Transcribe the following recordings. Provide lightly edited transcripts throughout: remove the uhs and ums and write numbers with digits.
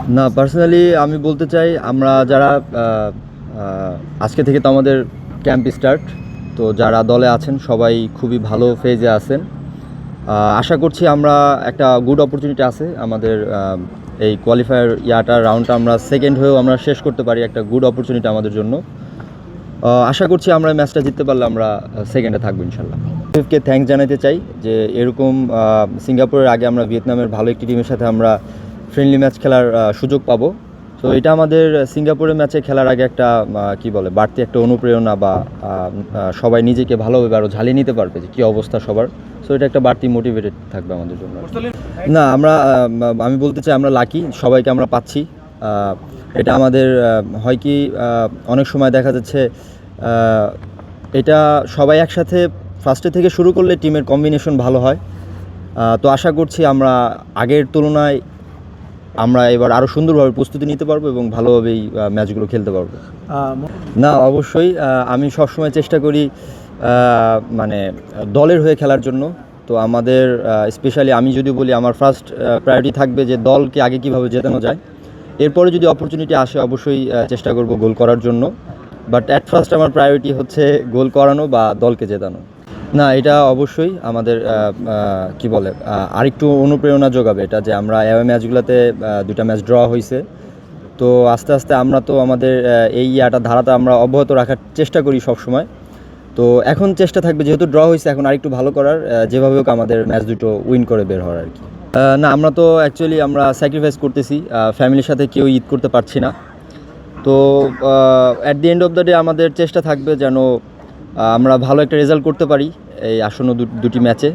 না, পার্সোনালি আমি বলতে চাই আমরা যারা আজকে থেকে তো আমাদের ক্যাম্প স্টার্ট, তো যারা দলে আছেন সবাই খুবই ভালো ফেজে আছেন। আশা করছি আমরা একটা গুড অপরচুনিটি আছে আমাদের এই কোয়ালিফায়ার রাউন্ডটা আমরা সেকেন্ড হয়েও আমরা শেষ করতে পারি, একটা গুড অপরচুনিটি আমাদের জন্য। আশা করছি আমরা ম্যাচটা জিততে পারলে আমরা সেকেন্ডে থাকবো ইনশাল্লাহ। কে থ্যাঙ্কস জানাতে চাই যে এরকম সিঙ্গাপুরের আগে আমরা ভিয়েতনামের ভালো একটি টিমের সাথে আমরা ফ্রেন্ডলি ম্যাচ খেলার সুযোগ পাবো। তো এটা আমাদের সিঙ্গাপুরের ম্যাচে খেলার আগে একটা বাড়তি একটা অনুপ্রেরণা বা সবাই নিজেকে ভালোভাবে আরও ঝালিয়ে নিতে পারবে যে কী অবস্থা সবার। সো এটা একটা বাড়তি মোটিভেটেড থাকবে আমাদের জন্য। না, আমি বলতে চাই আমরা লাকি, সবাইকে আমরা পাচ্ছি। এটা আমাদের হয় কি অনেক সময় দেখা যাচ্ছে এটা সবাই একসাথে ফার্স্টে থেকে শুরু করলে টিমের কম্বিনেশন ভালো হয়। তো আশা করছি আমরা আগের তুলনায় আমরা এবার আরও সুন্দরভাবে প্রস্তুতি নিতে পারবো এবং ভালোভাবেই ম্যাচগুলো খেলতে পারবো। না, অবশ্যই আমি সবসময় চেষ্টা করি মানে দলের হয়ে খেলার জন্য। তো আমাদের স্পেশালি আমি যদি বলি আমার ফার্স্ট প্রায়োরিটি থাকবে যে দলকে আগে কীভাবে জেতানো যায়। এরপরে যদি অপরচুনিটি আসে অবশ্যই চেষ্টা করব গোল করার জন্য, বাট অ্যাট ফার্স্ট আমার প্রায়োরিটি হচ্ছে গোল করানো বা দলকে জেতানো। না, এটা অবশ্যই আমাদের আরেকটু অনুপ্রেরণা যোগাবে এটা যে আমরা অ্যাওয়ে ম্যাচগুলোতে দুটা ম্যাচ ড্র হয়েছে। তো আস্তে আস্তে আমরা তো আমাদের এই ধারাটা আমরা অব্যাহত রাখার চেষ্টা করি সব সময়। তো এখন চেষ্টা থাকবে যেহেতু ড্র হয়েছে এখন আরেকটু ভালো করার, যেভাবে হোক আমাদের ম্যাচ দুটো উইন করে বের হওয়ার আর কি। না, আমরা তো অ্যাকচুয়ালি আমরা স্যাক্রিফাইস করতেছি, ফ্যামিলির সাথে কেউ ঈদ করতে পারছি না। তো at the end of the day আমাদের চেষ্টা থাকবে যেন আমরা ভালো একটা রেজাল্ট করতে পারি এই আসন্ন দুটি ম্যাচে।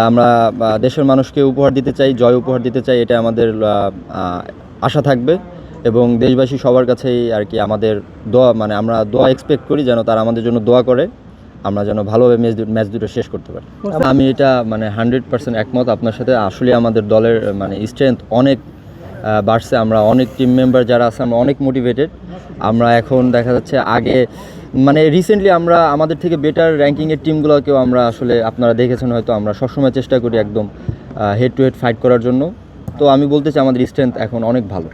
আমরা দেশের মানুষকে উপহার দিতে চাই, জয় উপহার দিতে চাই, এটা আমাদের আশা থাকবে। এবং দেশবাসী সবার কাছেই আর কি আমাদের দোয়া, আমরা দোয়া এক্সপেক্ট করি যেন তারা আমাদের জন্য দোয়া করে, আমরা যেন ভালোভাবে ম্যাচ দুটো শেষ করতে পারি। আমি এটা 100% একমত আপনার সাথে। আসলে আমাদের দলের স্ট্রেংথ অনেক বাড়ছে, আমরা অনেক টিম মেম্বার যারা আছে আমরা অনেক মোটিভেটেড। আমরা এখন দেখা যাচ্ছে আগে রিসেন্টলি আমরা আমাদের থেকে বেটার র্যাঙ্কিংয়ের টিমগুলোকেও আমরা আসলে আপনারা দেখেছেন হয়তো, আমরা সবসময় চেষ্টা করি একদম হেড টু হেড ফাইট করার জন্য। তো আমি বলতে চাই আমাদের স্ট্রেংথ এখন অনেক ভালো।